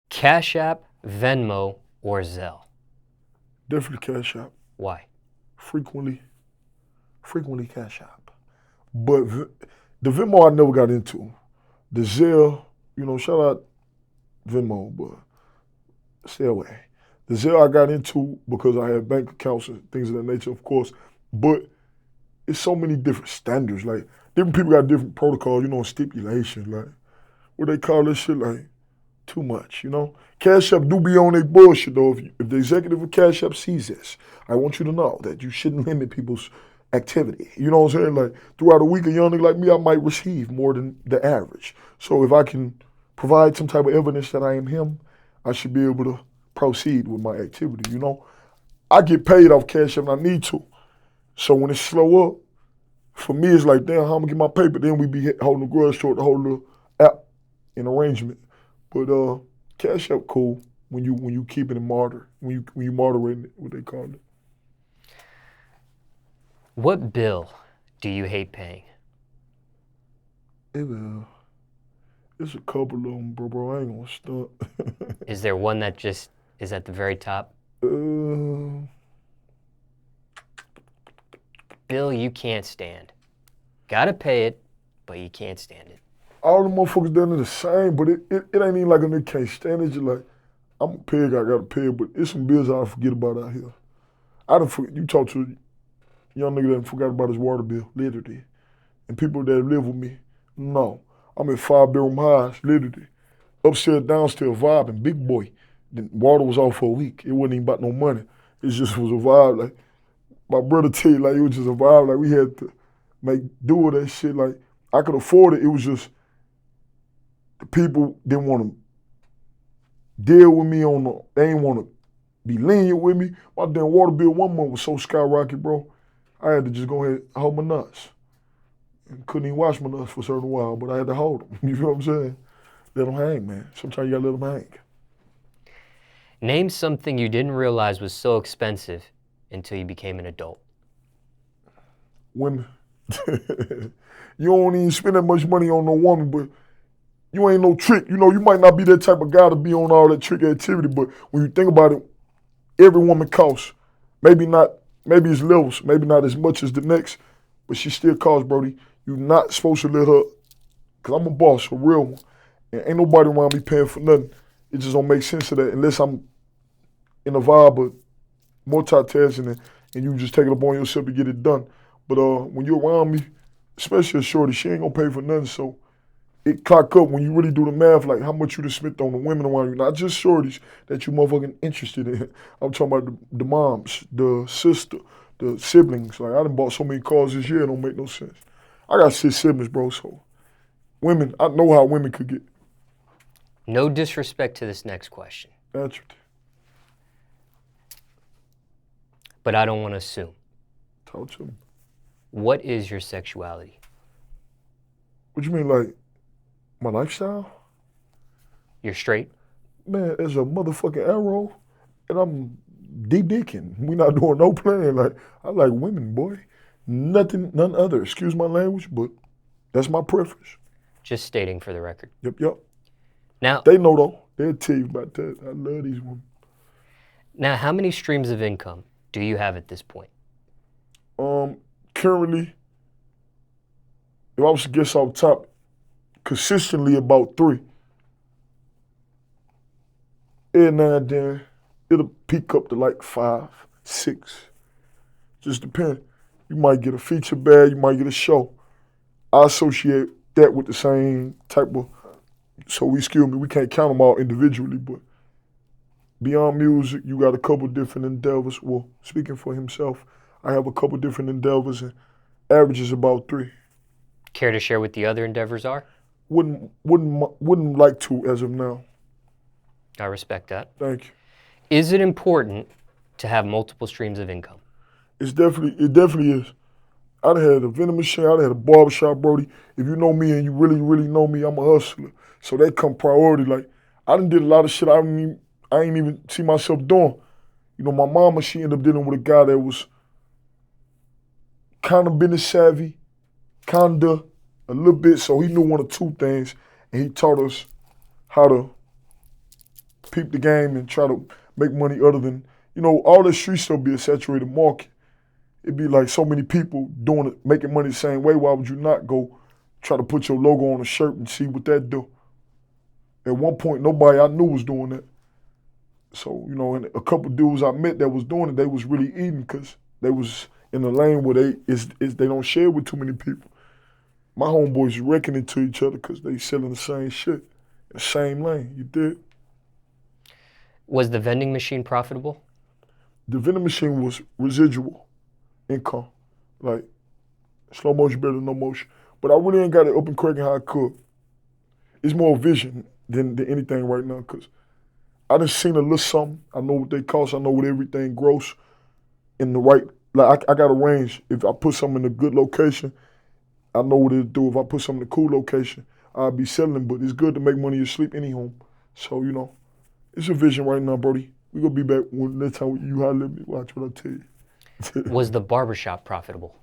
Cash App, Venmo, or Zelle? Definitely Cash App. Why? Frequently Cash App. But the Venmo I never got into. The Zelle, shout out Venmo, but stay away. The Zelle I got into because I had bank accounts and things of that nature, of course. But it's so many different standards. Like, different people got different protocols, stipulations. Like, what they call this shit, like, too much, Cash App do be on their bullshit, though. If the executive of Cash App sees this, I want you to know that you shouldn't limit people's activity. You know what I'm saying? Like, throughout a week, a young nigga like me, I might receive more than the average. So if I can provide some type of evidence that I am him, I should be able to proceed with my activity, I get paid off Cash App and I need to. So when it's slow up, for me, it's like, damn, how I'm gonna get my paper? Then we be holding a grudge toward the whole little app in arrangement. But Cash App cool when you keep it in when you moderating it, what they call it. What bill do you hate paying? It's a couple of them, bro. I ain't gonna stunt. Is there one that just is at the very top? Bill you can't stand. Gotta pay it, but you can't stand it. All the motherfuckers down there the same, but it ain't even like a nigga can't stand it. Just like, I'm a pig, I gotta pay it, but it's some bills I forget about out here. You talk to a young nigga that forgot about his water bill, literally. And people that live with me, no. I'm at 5-bedroom house, literally. Upstairs, downstairs, vibing, big boy. The water was off for a week. It wasn't even about no money. It just was a vibe. Like, my brother tell you, like, it was just a vibe. Like, we had to make do with that shit. Like, I could afford it. It was just, the people didn't want to deal with me they didn't want to be lenient with me. My damn water bill one month was so skyrocket, bro. I had to just go ahead and hold my nuts. And couldn't even wash my nuts for a certain while, but I had to hold them. You feel what I'm saying? Let them hang, man. Sometimes you gotta let them hang. Name something you didn't realize was so expensive until you became an adult. Women. You don't even spend that much money on no woman, but you ain't no trick. You might not be that type of guy to be on all that trick activity, but when you think about it, every woman costs. Maybe it's levels, maybe not as much as the next, but she still costs, Brody. You're not supposed to let her, because I'm a boss, a real one, and ain't nobody around me paying for nothing. It just don't make sense of that unless I'm in a vibe of multitasking and you just take it upon yourself to get it done. But when you're around me, especially a shorty, she ain't gonna pay for nothing, so it clock up when you really do the math, like how much you done spent on the women around you, not just shorties that you motherfucking interested in. I'm talking about the moms, the sister, the siblings. Like, I done bought so many cars this year, it don't make no sense. I got 6 siblings, bro, so women, I know how women could get. No disrespect to this next question. That's it. But I don't want to assume. Talk to me. What is your sexuality? What you mean, like, my lifestyle? You're straight? Man, as a motherfucking arrow, and I'm D-dicking. We not doing no playing. Like, I like women, boy. None other. Excuse my language, but that's my preference. Just stating for the record. Yep. Now, they know, though. They'll tell you about that. I love these women. Now, how many streams of income do you have at this point? Currently, if I was to guess off top, consistently about 3. Every now and then, it'll peak up to like 5, 6. Just depends. You might get a feature bag, you might get a show. I associate that with the same type of, so we can't count them all individually, but beyond music, you got a couple different endeavors. Well, speaking for himself, I have a couple different endeavors and averages about 3. Care to share what the other endeavors are? Wouldn't like to as of now. I respect that. Thank you. Is it important to have multiple streams of income? It definitely is. I'd had a vending machine, I'd had a barbershop, Brody. If you know me and you really, really know me, I'm a hustler. So that come priority. Like, I done did a lot of shit I ain't even see myself doing. My mama, she ended up dealing with a guy that was kind of business savvy, kinda a little bit, so he knew 1 or 2 things, and he taught us how to peep the game and try to make money other than, all the street stuff be a saturated market. It'd be like so many people doing it, making money the same way. Why would you not go try to put your logo on a shirt and see what that do? At one point, nobody I knew was doing that. So, and a couple dudes I met that was doing it, they was really eating because they was in a lane where they don't share with too many people. My homeboys reckoning to each other because they selling the same shit, the same lane. You did? Was the vending machine profitable? The vending machine was residual income. Like, slow motion better than no motion. But I really ain't got it up and cracking how I could. It's more vision than anything right now because I done seen a little something. I know what they cost. I know what everything gross in the right. Like, I got a range. If I put something in a good location, I know what it'll do. If I put something in a cool location, I'll be selling. But it's good to make money in your sleep any home. So, it's a vision right now, Brody. We gonna be back when next time you holler at me. Watch what I tell you. Was the barbershop profitable?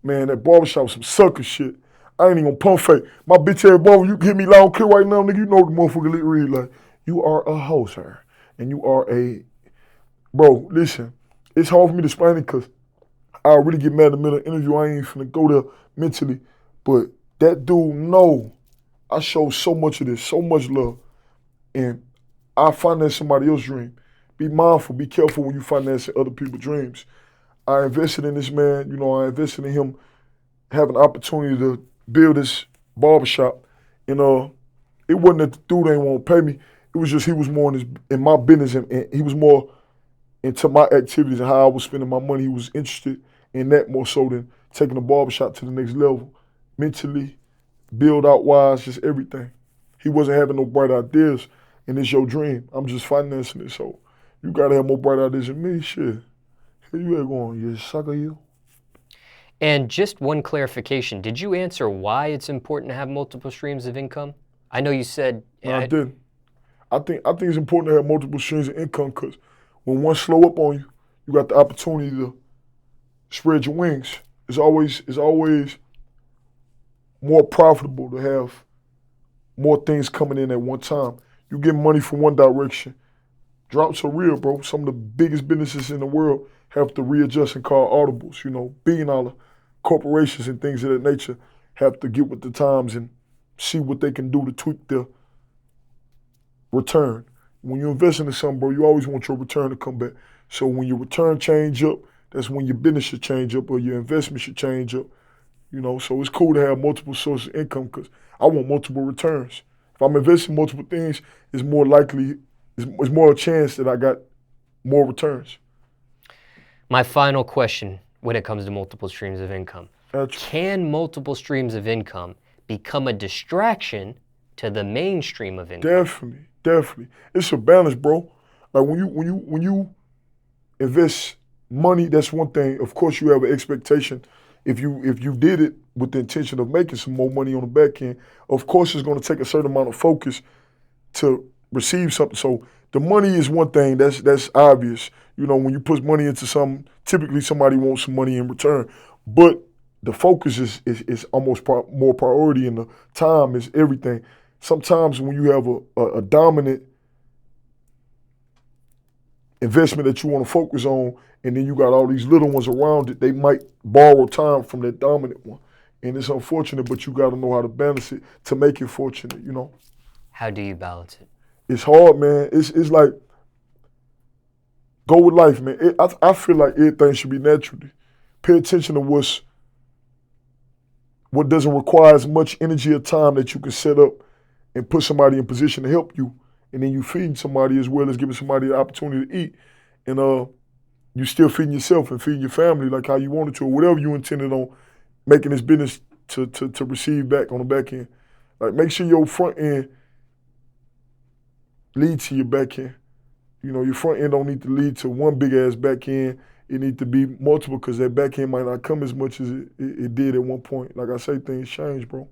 Man, that barbershop was some sucker shit. I ain't even gonna pump fake. My bitch ass barber, you can hit me loud and clear right now, nigga. You know the motherfucker lit read like, you are a hoe, sir. And you are a, bro, listen, it's hard for me to explain it because I really get mad in the middle of the interview. I ain't even finna go there mentally. But that dude know I show so much of this, so much love. And I finance somebody else's dream. Be mindful, be careful when you finance other people's dreams. I invested in this man, I invested in him having the opportunity to build this barbershop. And it wasn't that the dude ain't want to pay me. It was just he was more in my business and he was more into my activities and how I was spending my money. He was interested in that more so than taking the barbershop to the next level. Mentally, build out wise, just everything. He wasn't having no bright ideas, and it's your dream. I'm just financing it, so you gotta have more bright ideas than me, shit. Here you at going, you sucker you. And just one clarification, did you answer why it's important to have multiple streams of income? I know you said... No, I didn't. I think it's important to have multiple streams of income because when one slow up on you, you got the opportunity to spread your wings. It's always more profitable to have more things coming in at one time. You get money from one direction. Drops are real, bro. Some of the biggest businesses in the world have to readjust and call audibles. Billion-dollar corporations and things of that nature have to get with the times and see what they can do to tweak their return. When you invest into something, bro, you always want your return to come back. So when your return change up, that's when your business should change up or your investment should change up. So it's cool to have multiple sources of income because I want multiple returns. If I'm investing in multiple things, it's more likely, it's more a chance that I got more returns. My final question when it comes to multiple streams of income. Can multiple streams of income become a distraction to the main stream of income? Definitely. It's a balance, bro. Like when you invest money, that's one thing. Of course, you have an expectation. If you did it with the intention of making some more money on the back end, of course, it's going to take a certain amount of focus to receive something. So the money is one thing. That's obvious. When you put money into something, typically somebody wants some money in return. But the focus is almost more priority, and the time is everything. Sometimes when you have a dominant investment that you want to focus on, and then you got all these little ones around it, they might borrow time from that dominant one. And it's unfortunate, but you got to know how to balance it to make it fortunate, How do you balance it? It's hard, man. It's like, go with life, man. I feel like everything should be naturally. Pay attention to what doesn't require as much energy or time that you can set up and put somebody in position to help you. And then you feed somebody as well as giving somebody the opportunity to eat. And you still feeding yourself and feeding your family like how you wanted to, or whatever you intended on making this business to receive back on the back end. Like, make sure your front end leads to your back end. Your front end don't need to lead to one big ass back end. It need to be multiple because that back end might not come as much as it did at one point. Like I say, things change, bro.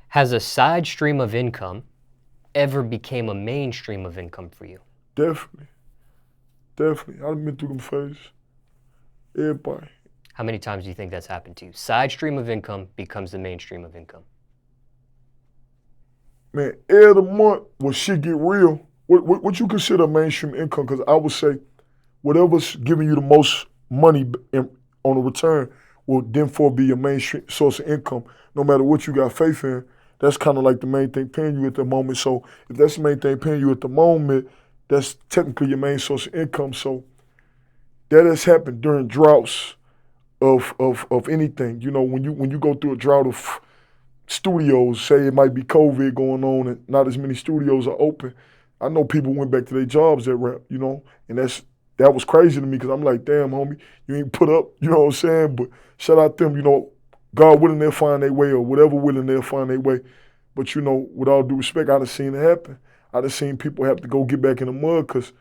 Has a side stream of income ever became a mainstream of income for you? Definitely. I've been through them phases. Everybody. How many times do you think that's happened to you? Side stream of income becomes the mainstream of income. Man, every month when shit get real, What you consider mainstream income? Because I would say whatever's giving you the most money on a return will then for be your mainstream source of income. No matter what you got faith in, that's kind of like the main thing paying you at the moment. So if that's the main thing paying you at the moment, that's technically your main source of income. So that has happened during droughts of anything. You know, when you go through a drought of studios, say it might be COVID going on and not as many studios are open. I know people went back to their jobs at rap, you know, and that was crazy to me because I'm like, damn, homie, you ain't put up, you know what I'm saying? But shout out them, you know, God willing they'll find their way or whatever willing they'll find their way. But, you know, with all due respect, I done seen it happen. I done seen people have to go get back in the mud because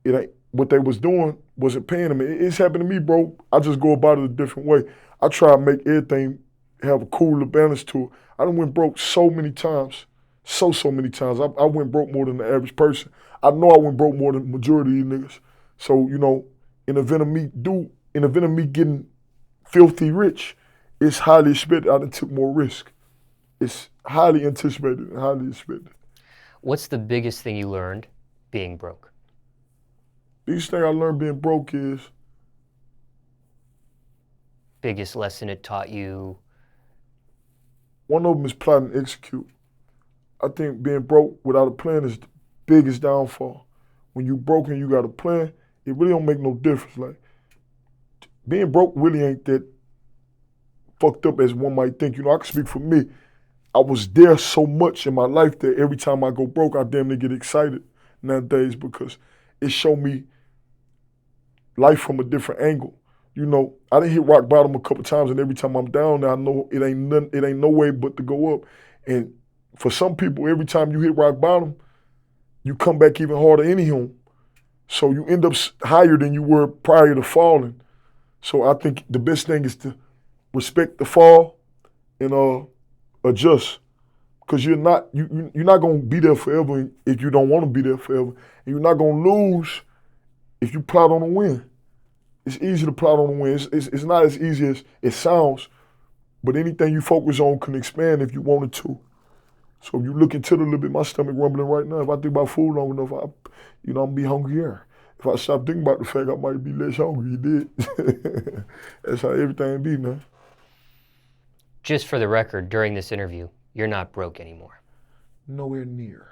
it ain't what they was doing wasn't paying them. It's happened to me, bro. I just go about it a different way. I try to make everything have a cooler balance to it. I done went broke so many times. So many times. I went broke more than the average person. I know I went broke more than the majority of these niggas. So, you know, in the event of me getting filthy rich, it's highly expected I done took more risk. It's highly anticipated and highly expected. What's the biggest thing you learned being broke? Biggest thing I learned being broke is... Biggest lesson it taught you? One of them is plot and execute. I think being broke without a plan is the biggest downfall. When you broke and you got a plan, it really don't make no difference. Like, being broke really ain't that fucked up as one might think. You know, I can speak for me. I was there so much in my life that every time I go broke, I damn near get excited nowadays because it showed me life from a different angle. You know, I done hit rock bottom a couple times, and every time I'm down there, I know it ain't no way but to go up. And for some people, every time you hit rock bottom, you come back even harder anyhow. So you end up higher than you were prior to falling. So I think the best thing is to respect the fall and adjust, because you're not gonna be there forever if you don't want to be there forever, and you're not gonna lose if you plot on a win. It's easy to plot on a win. It's not as easy as it sounds, but anything you focus on can expand if you wanted to. So if you look into it a little bit, my stomach rumbling right now. If I think about food long enough, I'm gonna be hungrier. If I stop thinking about the fact I might be less hungry, you did. That's how everything be, man. Just for the record, during this interview, you're not broke anymore. Nowhere near.